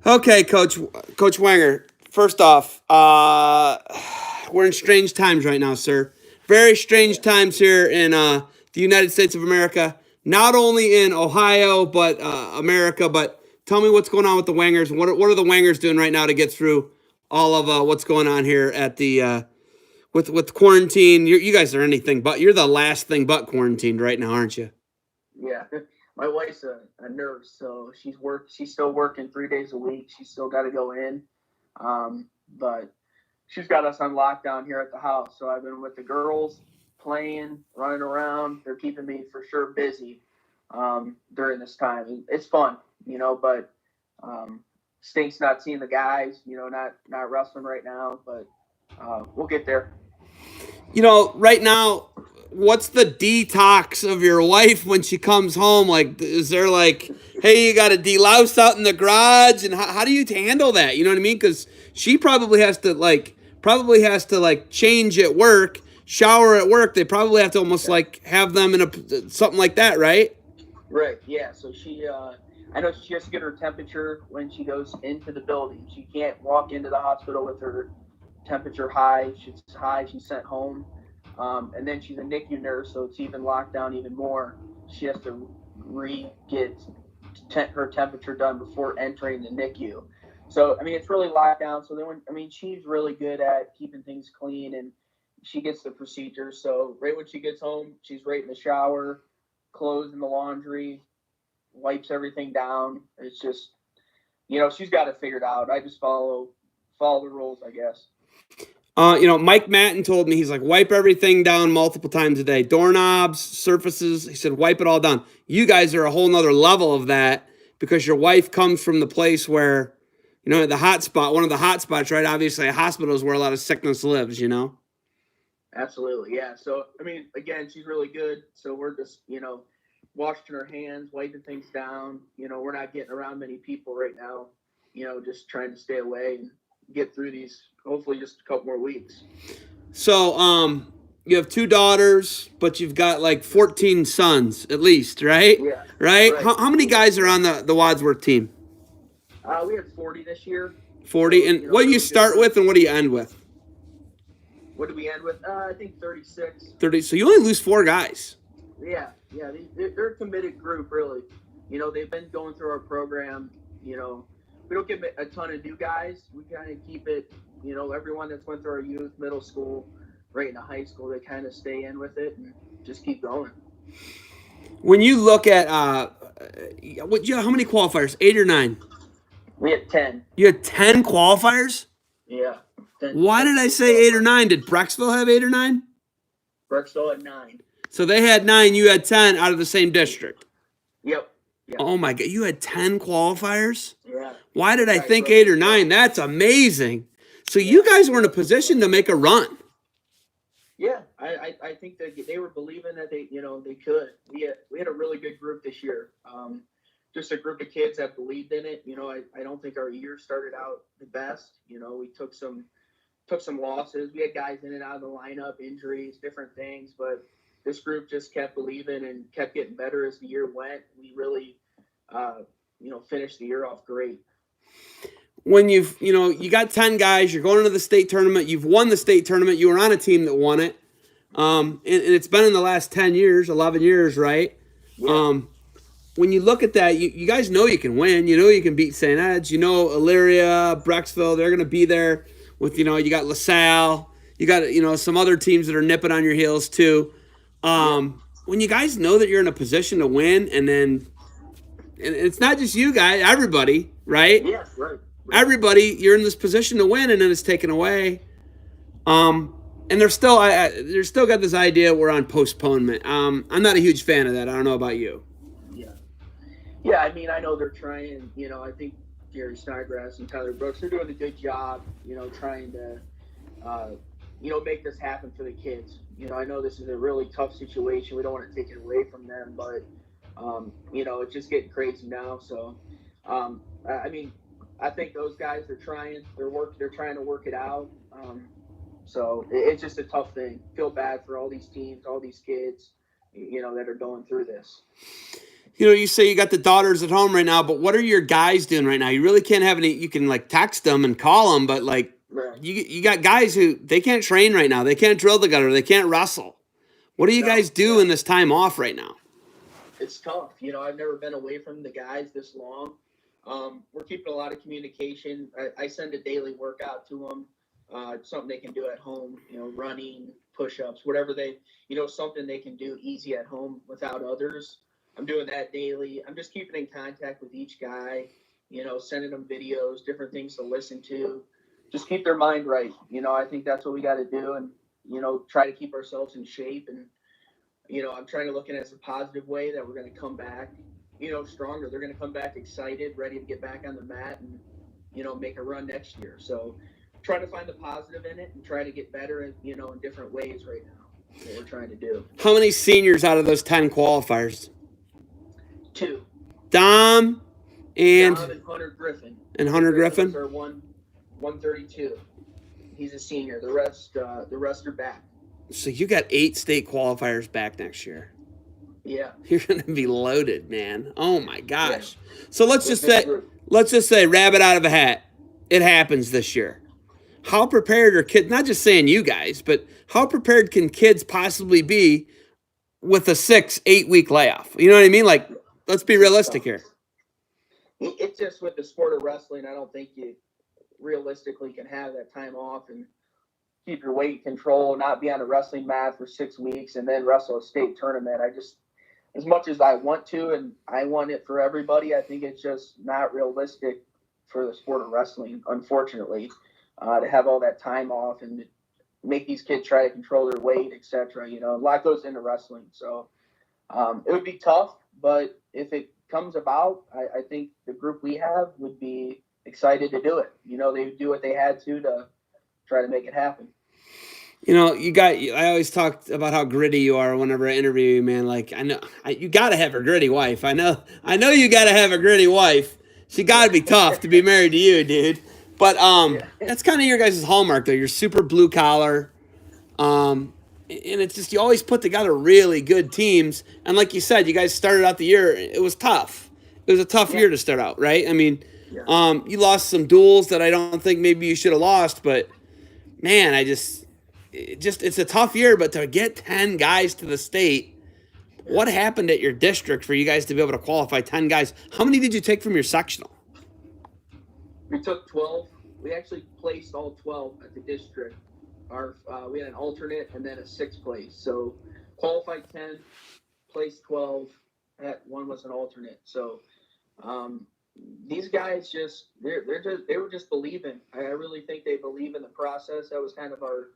Okay, Coach Wenger. First off, we're in strange times right now, sir. Very strange Yeah. times here in the United States of America. Not only in Ohio, but America. But tell me what's going on with the Wengers. What are the Wengers doing right now to get through all of what's going on here at the with quarantine? You guys are anything but. You're the last thing but quarantined right now, aren't you? Yeah. My wife's a nurse, so she's still working 3 days a week. She's still got to go in. But she's got us on lockdown here at the house. So I've been with the girls playing, running around. They're keeping me for sure busy during this time. It's fun, but stinks not seeing the guys, not wrestling right now, but we'll get there. Right now, what's the detox of your wife when she comes home? Like, is there like, hey, you got a delouse out in the garage, and how do you handle that? You know what I mean? Because she probably has to change at work, shower at work. They probably have to almost Yeah. like have them in a something like that, right? Right. Yeah. So I know she has to get her temperature when she goes into the building. She can't walk into the hospital with her temperature high. She's high. She's sent home. And then she's a NICU nurse, so it's even locked down even more. She has to get her temperature done before entering the NICU. So, I mean, it's really locked down. So she's really good at keeping things clean and she gets the procedures. So, right when she gets home, she's right in the shower, clothes in the laundry, wipes everything down. It's just, she's got it figured out. I just follow the rules, I guess. Mike Matton told me he's like wipe everything down multiple times a day, doorknobs, surfaces. He said wipe it all down. You guys are a whole nother level of that because your wife comes from the place where, the hot spot, one of the hot spots, right? Obviously, a hospital is where a lot of sickness lives. Absolutely, yeah. So, again, she's really good. So we're just, washing her hands, wiping things down. We're not getting around many people right now. Just trying to stay away and get through these. Hopefully, just a couple more weeks. So, you have two daughters, but you've got like 14 sons at least, right? Yeah, Right? right. How many guys are on the Wadsworth team? We had 40 this year. 40. So, And what do you really good start group. with and what do you end with? What did we end with? I think 36. 30. So you only lose four guys. Yeah, yeah. They're a committed group, really. They've been going through our program. You know, we don't get a ton of new guys. We kind of keep it, everyone that's went through our youth, middle school, right into high school, they kind of stay in with it and just keep going. When you look at how many qualifiers? Eight or nine? We had 10. You had 10 qualifiers. Yeah, 10, Why 10 did I state say eight or qualifiers. nine? Did Brecksville have eight or nine? Brexville at 9. So they had nine. You had 10 out of the same district. Yep. Yeah. Oh my god! You had 10 qualifiers. Yeah. Why did I Guys think rose eight pretty or nine? strong. That's amazing. So Yeah. you guys were in a position to make a run. Yeah, I think that they were believing that they could. We had a really good group this year. Just a group of kids that believed in it. I don't think our year started out the best. We took some losses. We had guys in and out of the lineup, injuries, different things, but this group just kept believing and kept getting better as the year went. We really, finished the year off great. When you got 10 guys, you're going into the state tournament. You've won the state tournament. You were on a team that won it. And it's been in the last 10 years, 11 years, right? Yeah, Um, when you look at that, you guys know you can win. You know you can beat St. Ed's. You know Elyria, Brecksville, they're going to be there with, you got LaSalle. You got, some other teams that are nipping on your heels too. yeah, When you guys know that you're in a position to win, and it's not just you guys, everybody, right? yeah. Right, right. Everybody, you're in this position to win, and then it's taken away. And they're still got this idea we're on postponement. I'm not a huge fan of that. I don't know about you. Yeah, yeah. I know they're trying. I think Jerry Snodgrass and Tyler Brooks are doing a good job. Trying to, uh, make this happen for the kids. I know this is a really tough situation. We don't want to take it away from them, but it's just getting crazy now. So, I mean, I think those guys are trying. They're trying to work it out. So it's just a tough thing. Feel bad for all these teams, all these kids, that are going through this. You say you got the daughters at home right now, but what are your guys doing right now? You really can't have any. You can like text them and call them, but like Right. you got guys who they can't train right now. They can't drill together. They can't wrestle. What do you guys do in this time off right now? It's tough. I've never been away from the guys this long. We're keeping a lot of communication. I send a daily workout to them. Something they can do at home, running, push-ups, whatever something they can do easy at home without others. I'm doing that daily. I'm just keeping in contact with each guy, sending them videos, different things to listen to. Just keep their mind right. I think that's what we got to do, and, try to keep ourselves in shape. And, I'm trying to look at it as a positive way that we're going to come back, stronger. They're going to come back excited, ready to get back on the mat and, make a run next year. So trying to find the positive in it and try to get better, in different ways right now. That's what we're trying to do. How many seniors out of those 10 qualifiers? 2. Dom and Hunter Griffin. And Hunter Griffin? Are 132. He's a senior. The rest are back. So you got 8 state qualifiers back next year. Yeah. You're going to be loaded, man. Oh my gosh. Yeah. So let's just say rabbit out of a hat. It happens this year. How prepared are kids, not just saying you guys, but how prepared can kids possibly be with a 6-8 week layoff? You know what I mean? Like, let's be realistic here. It's just with the sport of wrestling, I don't think you realistically can have that time off and keep your weight control, not be on a wrestling mat for 6 weeks and then wrestle a state tournament. As much as I want to, and I want it for everybody, I think it's just not realistic for the sport of wrestling, unfortunately, to have all that time off and make these kids try to control their weight, etc. A lot goes into wrestling. So it would be tough, but if it comes about, I think the group we have would be excited to do it. They would do what they had to try to make it happen. I always talk about how gritty you are whenever I interview you, man. Like, you got to have a gritty wife. I know you got to have a gritty wife. She got to be tough to be married to you, dude. But that's kind of your guys' hallmark, though. You're super blue collar. And it's just, you always put together really good teams. And like you said, you guys started out the year, it was tough. It was a tough year to start out, right? I mean, you lost some duels that I don't think maybe you should have lost, but man, it's a tough year. But to get 10 guys to the state, what happened at your district for you guys to be able to qualify 10 guys? How many did you take from your sectional? We took 12. We actually placed all 12 at the district. We had an alternate and then a 6th place. So qualified 10, placed 12. That one was an alternate. So these guys they were just believing. I really think they believe in the process. That was kind of our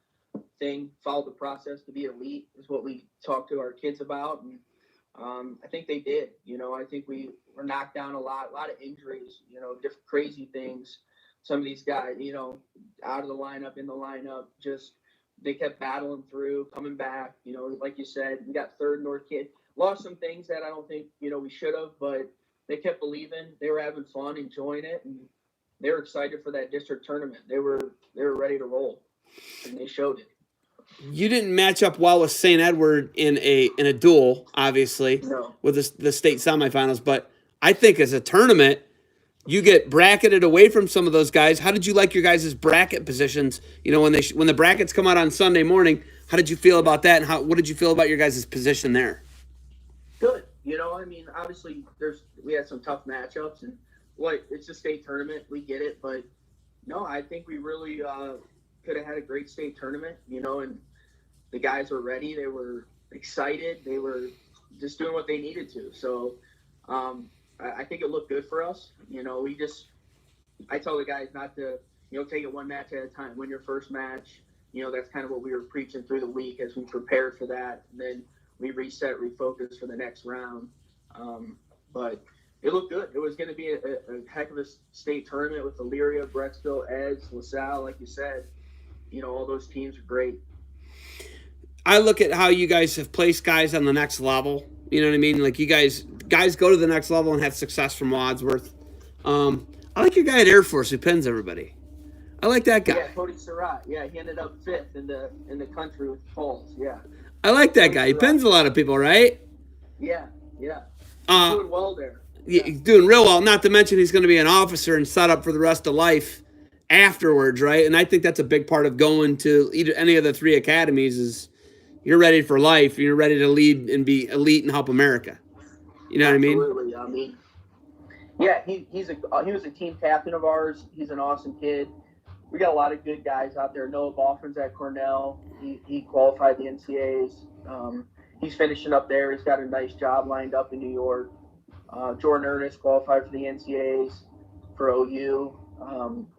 thing. Follow the process to be elite is what we talked to our kids about, and I think they did. I think we were knocked down a lot of injuries. Different crazy things. Some of these guys, out of the lineup, in the lineup, just they kept battling through, coming back. Like you said, we got third North Kid. Lost some things that I don't think we should have, but they kept believing. They were having fun, enjoying it, and they were excited for that district tournament. They were ready to roll, and they showed it. You didn't match up well with St. Edward in a duel, obviously, with the state semifinals. But I think as a tournament, you get bracketed away from some of those guys. How did you like your guys' bracket positions? When the brackets come out on Sunday morning, how did you feel about that? And what did you feel about your guys' position there? Good. Obviously we had some tough matchups, and it's a state tournament. We get it, but no, I think we really could have had a great state tournament, and the guys were ready. They were excited. They were just doing what they needed to. So I think it looked good for us. I tell the guys not to, take it one match at a time. Win your first match. That's kind of what we were preaching through the week as we prepared for that. And then we reset, refocus for the next round. But it looked good. It was going to be a heck of a state tournament with Elyria, Brecksville, Eds, LaSalle, like you said. All those teams are great. I look at how you guys have placed guys on the next level. You know what I mean? Like you guys go to the next level and have success from Wadsworth. I like your guy at Air Force who pins everybody. I like that guy. Yeah, Cody Surratt. Yeah, he ended up 5th in the country with Falls. Yeah. I like that guy. He pins a lot of people, right? Yeah. Doing well there. He's doing real well. Not to mention he's going to be an officer and set up for the rest of life afterwards, right? And I think that's a big part of going to either any of the 3 academies is you're ready for life. You're ready to lead and be elite and help America. You know Absolutely. what I mean? Yeah, he was a team captain of ours. He's an awesome kid. We got a lot of good guys out there. Noah Boffin's at Cornell. He qualified the NCAAs. He's finishing up there. He's got a nice job lined up in New York. Jordan Ernest qualified for the NCAAs for OU.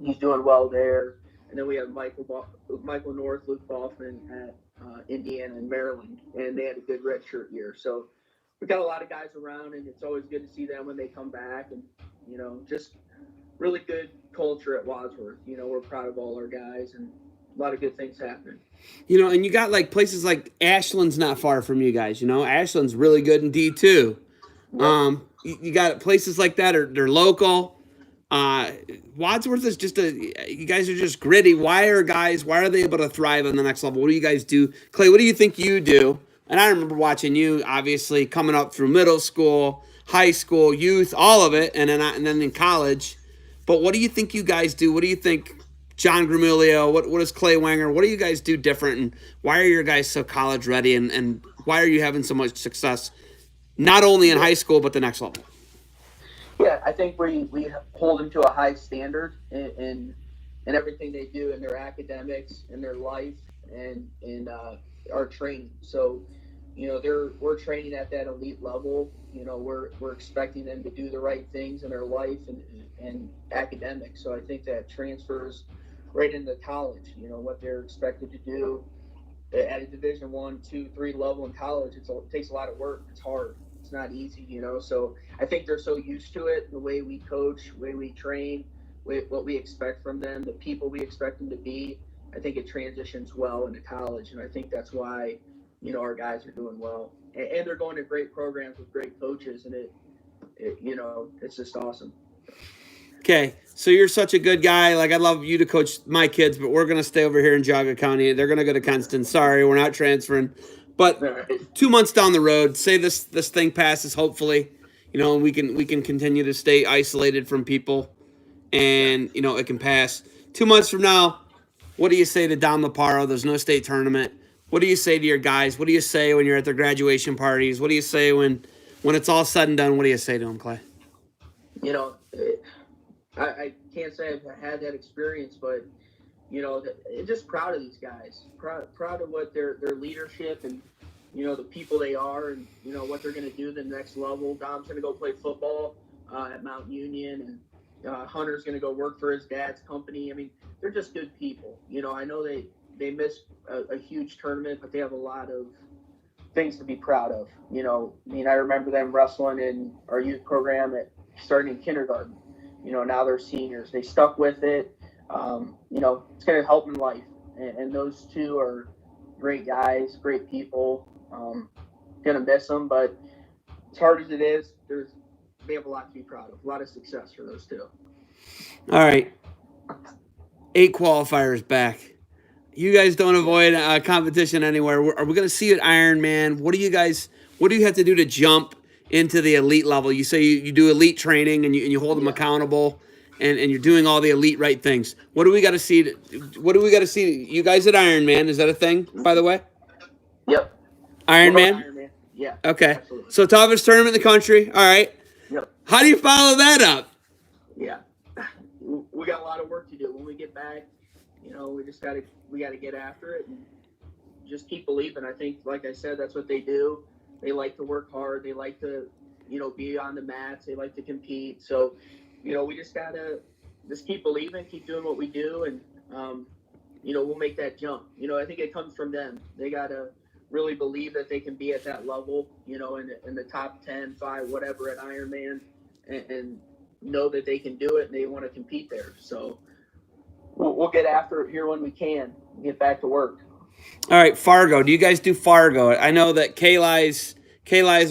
He's doing well there. And then we have Michael North, Luke Boffman at Indiana and Maryland, and they had a good redshirt year. So we got a lot of guys around, and it's always good to see them when they come back. And just really good culture at Wadsworth. We're proud of all our guys, and a lot of good things happening. And you got like places like Ashland's not far from you guys. Ashland's really good in D2. Yep. You got places like that they're local. Wadsworth is you guys are just gritty. Why are they able to thrive on the next level? What do you guys do? Clay, what do you think you do? And I remember watching you, obviously, coming up through middle school, high school, youth, all of it, and then in college. But what do you think you guys do? What do you think, John Gramulio, what is Clay Wenger? What do you guys do different? And why are your guys so college ready? And why are you having so much success, not only in high school, but the next level? Yeah, I think we hold them to a high standard in everything they do in their academics, in their life, and in our training. So, we're training at that elite level. We're expecting them to do the right things in their life and academics. So I think that transfers right into college. What they're expected to do at a Division I, II, III level in college. It takes a lot of work. It's hard. It's not easy, So I think they're so used to it, the way we coach, the way we train, what we expect from them, the people we expect them to be. I think it transitions well into college, and I think that's why, our guys are doing well. And they're going to great programs with great coaches, and it's just awesome. Okay, so you're such a good guy. Like, I'd love you to coach my kids, but we're going to stay over here in Geauga County. They're going to go to Constance. Sorry, we're not transferring. But 2 months down the road, say this thing passes, hopefully, and we can continue to stay isolated from people, and it can pass. 2 months from now, what do you say to Dom Laparo? There's no state tournament. What do you say to your guys? What do you say when you're at their graduation parties? What do you say when it's all said and done? What do you say to them, Clay? I can't say I've had that experience, but just proud of these guys. Proud of what their leadership and the people they are, and what they're going to do the next level. Dom's going to go play football at Mount Union, and Hunter's going to go work for his dad's company. I mean, they're just good people. I know they missed a huge tournament, but they have a lot of things to be proud of. I remember them wrestling in our youth program starting in kindergarten. Now they're seniors. They stuck with it. It's going to help in life. And those two are great guys, great people. Going to miss them, but as hard as it is, they have a lot to be proud of. A lot of success for those two. All right. 8 qualifiers back. You guys don't avoid competition anywhere. Are we going to see you at Ironman? What do you have to do to jump into the elite level? You say you do elite training and you hold them accountable, and you're doing all the elite right things. What do we got to see? What do we got to see? You guys at Ironman, is that a thing, by the way? Yep. Ironman? Yeah. Okay. Absolutely. So toughest tournament in the country. All right. Yep. How do you follow that up? Yeah. We got a lot of work to do when we get back. We got to get after it and just keep believing. I think, like I said, that's what they do. They like to work hard. They like to, be on the mats. They like to compete. So, we just got to just keep believing, keep doing what we do, and, we'll make that jump. I think it comes from them. They got to really believe that they can be at that level, in the top 10, 5, whatever at Ironman, and know that they can do it and they want to compete there. So we'll get after it here when we can and get back to work. All right, Fargo. Do you guys do Fargo? I know that K-Lies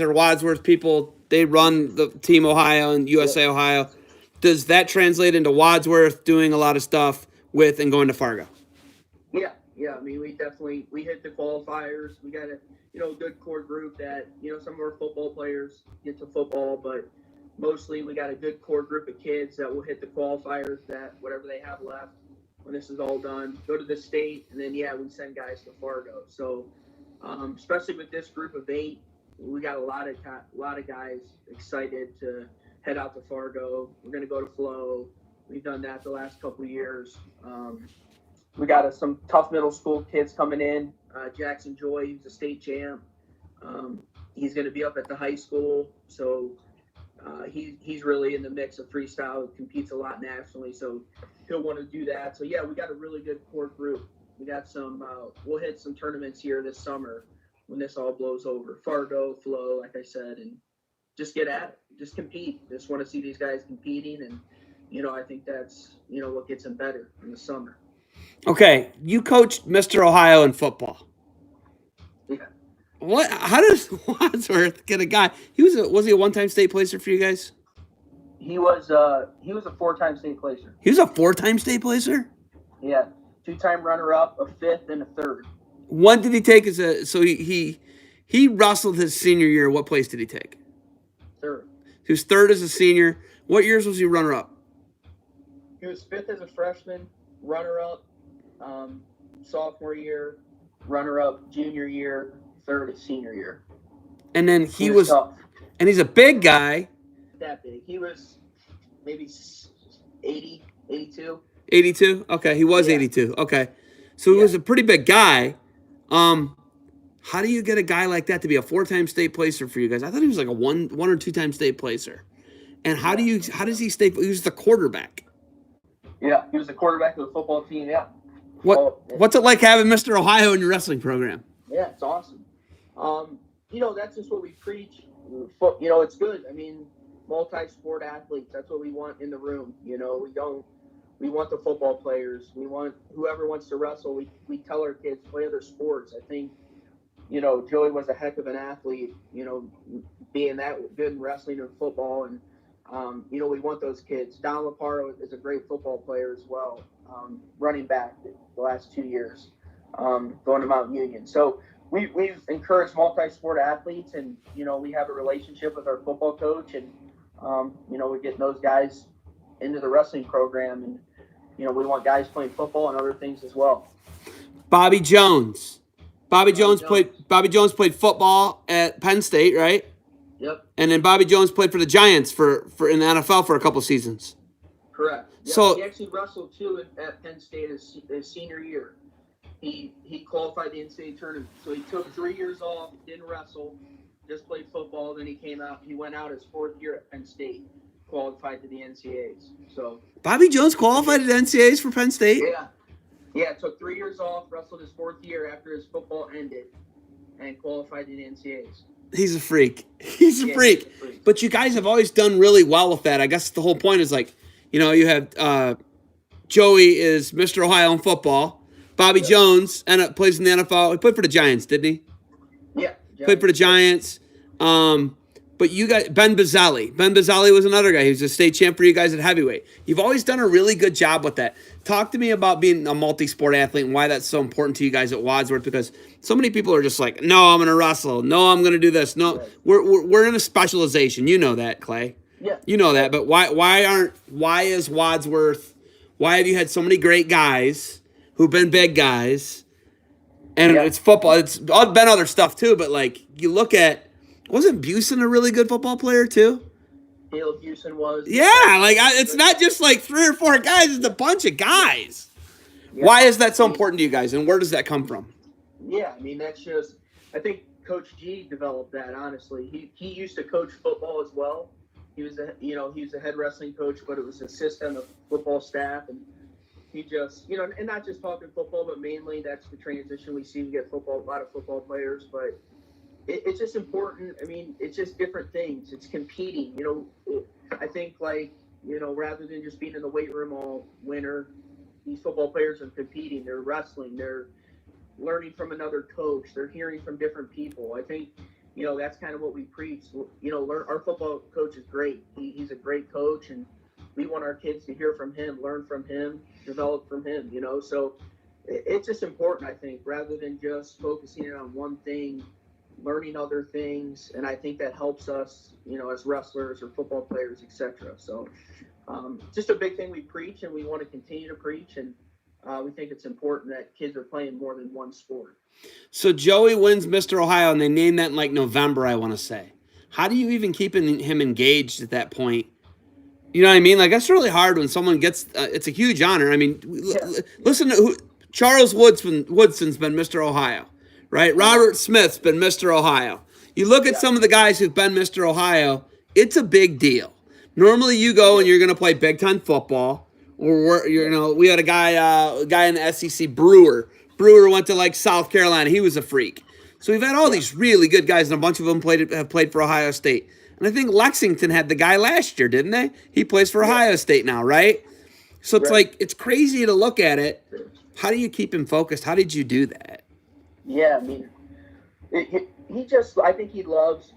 are Wadsworth people. They run the Team Ohio and USA Ohio. Does that translate into Wadsworth doing a lot of stuff with and going to Fargo? Yeah, Yeah. I mean, we hit the qualifiers. We got a good core group that some of our football players get to football, but mostly we got a good core group of kids that will hit the qualifiers. That whatever they have left when this is all done, go to the state, and then we send guys to Fargo. So especially with this group of 8, we got a lot of guys excited to head out to Fargo. We're going to go to Flow. We've done that the last couple of years. We got some tough middle school kids coming in. Jackson Joy, who's a state champ. He's going to be up at the high school, so he's really in the mix of freestyle. Competes a lot nationally, so he'll want to do that. So we got a really good core group. We got some. We'll hit some tournaments here this summer when this all blows over. Fargo, Flow, like I said, and just get at it. Just compete. Just want to see these guys competing, and I think that's what gets them better in the summer. Okay, you coached Mr. Ohio in football. Yeah. What? How does Wadsworth get a guy? Was he a one-time state placer for you guys? He was a 4-time state placer. He was a 4-time state placer? Yeah, 2-time runner-up, a 5th, and a 3rd. What did he take so he wrestled his senior year. What place did he take? 3rd. He was 3rd as a senior. What years was he runner-up? He was 5th as a freshman, runner-up sophomore year, runner-up junior year, 3rd as senior year. And then he was tough. And he's a big guy. That big. He was maybe 80, 82. 82? Okay, he was 82. Okay. So he was a pretty big guy. How do you get a guy like that to be a 4-time state placer for you guys? I thought he was like a one or 2-time state placer. And how does he stay? He was the quarterback. Yeah, he was the quarterback of the football team. Yeah. What's it like having Mr. Ohio in your wrestling program? Yeah, it's awesome. That's just what we preach. It's good. I mean, multi-sport athletes. That's what we want in the room. We want the football players. We want whoever wants to wrestle. We tell our kids play other sports. I think, Joey was a heck of an athlete, being that good in wrestling and football. And, we want those kids. Don Laparo is a great football player as well, running back the last 2 years, going to Mount Union. So we've encouraged multi-sport athletes, and, we have a relationship with our football coach, and, we're getting those guys into the wrestling program, and, we want guys playing football and other things as well. Bobby Jones. Bobby Jones played football at Penn State, right? Yep. And then Bobby Jones played for the Giants for in the NFL for a couple seasons. Correct. Yep. So he actually wrestled too at Penn State his senior year. He qualified the NCAA tournament. So he took 3 years off, didn't wrestle, just played football. Then he went out his 4th year at Penn State, qualified to the NCAAs. So Bobby Jones qualified to the NCAAs for Penn State? Yeah, took 3 years off, wrestled his 4th year after his football ended, and qualified to the NCAAs. He's a freak. He's a freak. But you guys have always done really well with that. I guess the whole point is you have Joey is Mr. Ohio in football. Bobby Jones plays in the NFL. He played for the Giants, didn't he? Yeah. Played for the Giants. But you got Ben Bazzelli. Ben Bazzelli was another guy. He was a state champ for you guys at heavyweight. You've always done a really good job with that. Talk to me about being a multi-sport athlete and why that's so important to you guys at Wadsworth, because so many people are just like, no, I'm going to wrestle. No, I'm going to do this. No, we're in a specialization. You know that, Clay. Yeah. You know that. But why is Wadsworth, why have you had so many great guys who've been big guys? And it's football. It's been other stuff too, but you look at, wasn't Busen a really good football player too? Caleb Busen was. Yeah, it's not just 3 or 4 guys; it's a bunch of guys. Yeah. Why is that so important to you guys, and where does that come from? Yeah, I mean that's just. I think Coach G developed that. Honestly, he used to coach football as well. He was a head wrestling coach, but it was a system of football staff, and he just and not just talking football, but mainly that's the transition we see. We get a lot of football players, but. It's just important. I mean, it's just different things. It's competing. I think rather than just being in the weight room all winter, these football players are competing. They're wrestling. They're learning from another coach. They're hearing from different people. I think, that's kind of what we preach. Our football coach is great. He's a great coach, and we want our kids to hear from him, learn from him, develop from him. So it's just important, I think, rather than just focusing in on one thing, learning other things, and I think that helps us, as wrestlers or football players, etc. So, just a big thing we preach, and we want to continue to preach, and we think it's important that kids are playing more than one sport. So Joey wins Mr. Ohio, and they named that in like November, I want to say. How do you even keep him engaged at that point? You know what I mean? Like, that's really hard when someone gets. It's a huge honor. I mean, listen to Charles Woodson's been Mr. Ohio, right? Robert Smith's been Mr. Ohio. You look at some of the guys who've been Mr. Ohio. It's a big deal. Normally, you go and you're going to play Big Ten football, or we had a guy in the SEC, Brewer. Brewer went to like South Carolina. He was a freak. So we've had all these really good guys, and a bunch of them have played for Ohio State. And I think Lexington had the guy last year, didn't they? He plays for Ohio State now, right? So it's like, it's crazy to look at it. How do you keep him focused? How did you do that? Yeah, I mean, I think he loved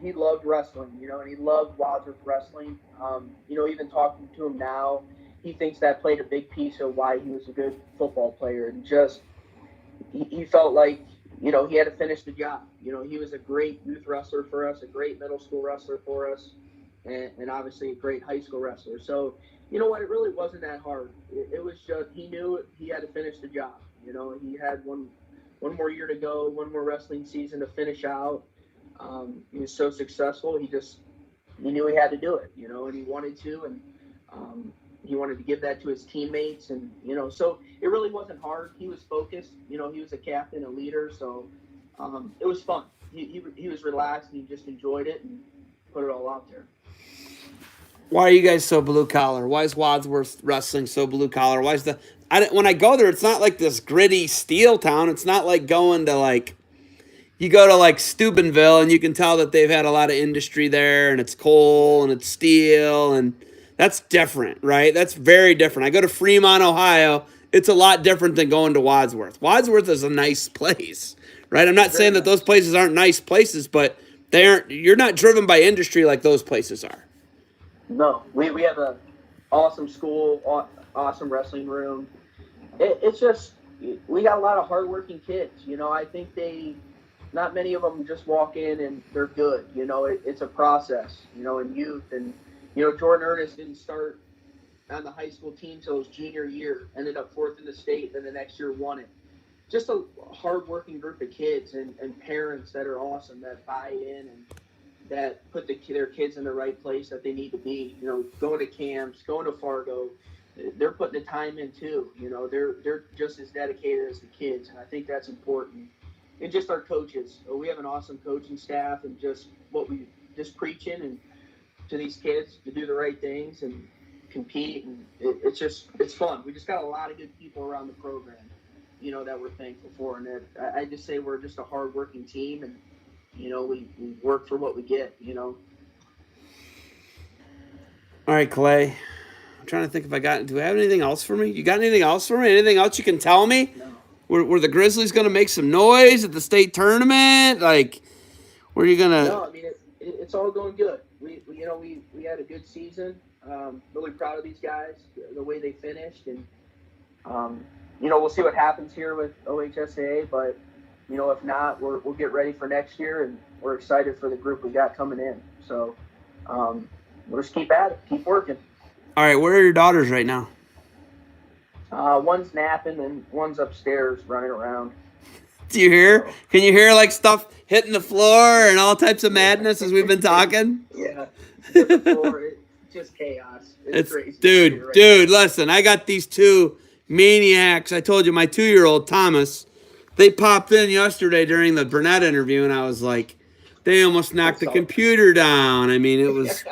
wrestling, and he loved Wadsworth wrestling. Even talking to him now, he thinks that played a big piece of why he was a good football player. And just, he felt like, he had to finish the job. He was a great youth wrestler for us, a great middle school wrestler for us, and obviously a great high school wrestler. So, it really wasn't that hard. It was just, he knew he had to finish the job. He had one more year to go, one more wrestling season to finish out. He was so successful. He knew he had to do it, and he wanted to, and he wanted to give that to his teammates, and so it really wasn't hard. He was focused. He was a captain, a leader, so it was fun. He was relaxed, and he just enjoyed it and put it all out there. Why are you guys so blue collar? Why is Wadsworth wrestling so blue collar? When I go there, it's not like this gritty steel town. It's not like going to you go to Steubenville, and you can tell that they've had a lot of industry there, and it's coal and it's steel, and that's different, right? That's very different. I go to Fremont, Ohio. It's a lot different than going to Wadsworth. Wadsworth is a nice place, right? I'm not saying that those places aren't nice places, but you're not driven by industry like those places are. No, we have an awesome school, awesome wrestling room. It's just, we got a lot of hardworking kids. I think not many of them just walk in and they're good. It's a process, in youth. And, Jordan Ernest didn't start on the high school team till his junior year, ended up fourth in the state, then the next year won it. Just a hardworking group of kids and parents that are awesome, that buy in and that put their kids in the right place that they need to be. Going to camps, going to Fargo, they're putting the time in too. They're just as dedicated as the kids, and I think that's important. And just our coaches, we have an awesome coaching staff, and just preaching and to these kids to do the right things and compete, and it's fun. We just got a lot of good people around the program, that we're thankful for, and I just say we're just a hardworking team, and we work for what we get. All right, Clay. I'm trying to think if do I have anything else for me? You got anything else for me? Anything else you can tell me? No. Were the Grizzlies going to make some noise at the state tournament? Were you going to? No, I mean, it's all going good. We had a good season. Really proud of these guys, the way they finished, and we'll see what happens here with OHSAA, but if not, we'll get ready for next year, and we're excited for the group we got coming in. So we'll just keep at it, keep working. All right, where are your daughters right now? One's napping and one's upstairs running around. Do you hear? Can you hear stuff hitting the floor and all types of madness as we've been talking? Yeah, the floor, it's just chaos. It's crazy. Dude, listen, I got these two maniacs. I told you, my 2-year-old Thomas, they popped in yesterday during the Burnett interview, and I was like, they almost knocked the computer down. I mean, it was...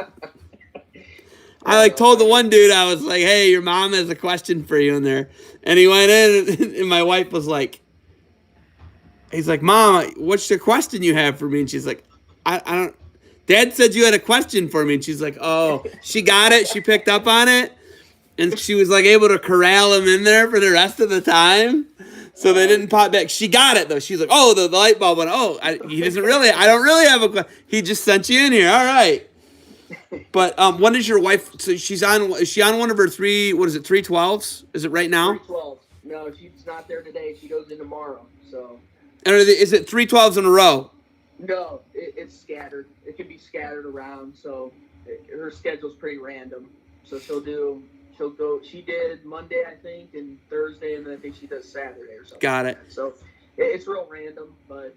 I told the one dude, I was like, hey, your mom has a question for you in there. And he went in, and my wife was like, he's like, Mom, what's the question you have for me? And she's like, I don't, Dad said you had a question for me. And she's like, oh, she got it. She picked up on it. And she was able to corral him in there for the rest of the time. So they didn't pop back. She got it though. She's like, oh, the light bulb went, I don't really have a question. He just sent you in here. All right. But when is your wife? So is she on one of her 312s? Is it right now? 312. No, she's not there today. She goes in tomorrow. So. And is it 312s in a row? No, it's scattered. It can be scattered around. So her schedule's pretty random. So she'll go. She did Monday, I think, and Thursday, and then I think she does Saturday or something. Got it. So it's real random, but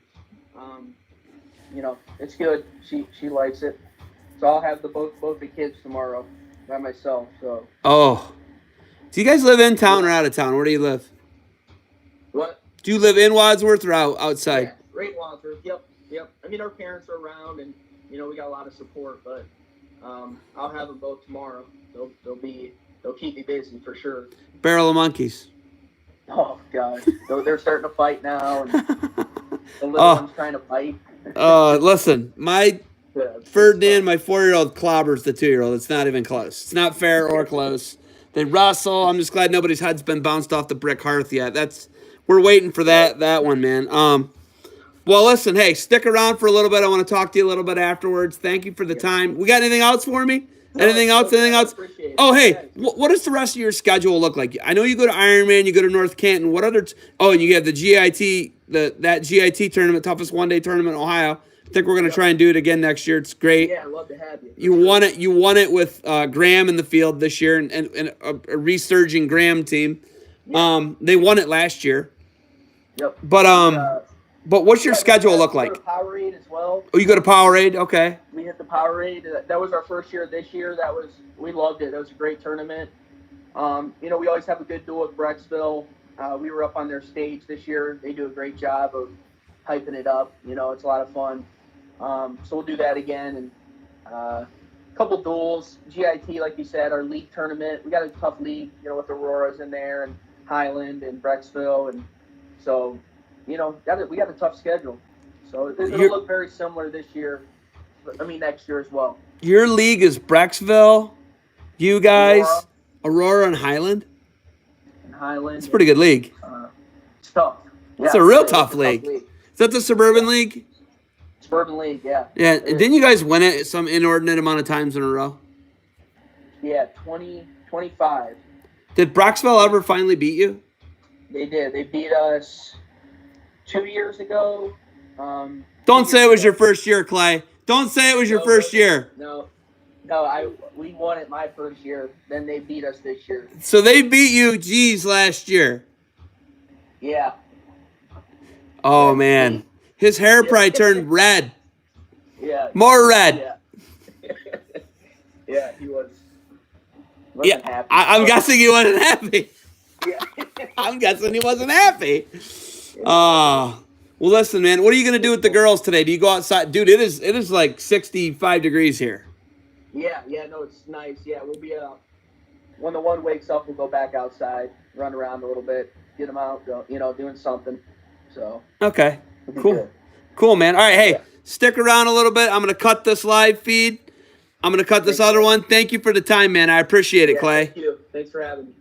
it's good. She likes it. So I'll have both the kids tomorrow by myself. So. Oh, do you guys live in town or out of town? Where do you live? What? Do you live in Wadsworth or outside? Yeah, right in Wadsworth. Yep. I mean, our parents are around, and we got a lot of support. But I'll have them both tomorrow. They'll keep me busy for sure. Barrel of monkeys. Oh God, they're starting to fight now, and the little one's trying to bite. Listen, my Ferdinand, my 4-year-old clobbers the 2-year-old. It's not even close. It's not fair or close. They wrestle. I'm just glad nobody's head's been bounced off the brick hearth yet. We're waiting for that one, man. Well, listen, hey, stick around for a little bit. I want to talk to you a little bit afterwards. Thank you for the time. We got anything else for me? Anything else? Oh, hey, what does the rest of your schedule look like? I know you go to Ironman, you go to North Canton. What other? And you have the GIT, that GIT tournament, toughest one-day tournament in Ohio. I think we're going to try and do it again next year. It's great. Yeah, I'd love to have you. You won it with Graham in the field this year, and a resurging Graham team. Yeah. They won it last year. Yep. But what's your schedule look like? We go to Powerade as well. Oh, you go to Powerade? Okay. We hit the Powerade. That was our first year. This year, we loved it. That was a great tournament. We always have a good duel with Brecksville. We were up on their stage this year. They do a great job of hyping it up. It's a lot of fun. So we'll do that again, and a couple duels. GIT, like you said, our league tournament. We got a tough league, with Aurora's in there and Highland and Brecksville, and so. We got a tough schedule. So it'll look very similar this year. Next year as well. Your league is Brecksville, you guys, Aurora and Highland? It's a pretty good league. It's tough. Yeah, it's a real tough league. Is that the Suburban League? Suburban League, yeah. Yeah, didn't you guys win it some inordinate amount of times in a row? Yeah, 25. Did Brecksville ever finally beat you? They did. They beat us 2 years ago. Don't say it was your first year, Clay. Don't say it was your first year. No, we won it my first year. Then they beat us this year. So they beat you, last year. Yeah. Oh, man. His hair probably turned red. Yeah. More red. Yeah. Yeah, he was. Yeah, happy. I'm guessing he wasn't happy. Yeah. I'm guessing he wasn't happy. Well, listen, man. What are you gonna do with the girls today? Do you go outside, dude? It is like 65 degrees here. Yeah, no, it's nice. Yeah, we'll be when the one wakes up, we'll go back outside, run around a little bit, get them out, doing something. So okay, cool, man. All right, hey, stick around a little bit. I'm gonna cut this live feed. I'm gonna cut this other one. Thank you for the time, man. I appreciate it, Clay. Thank you. Thanks for having me.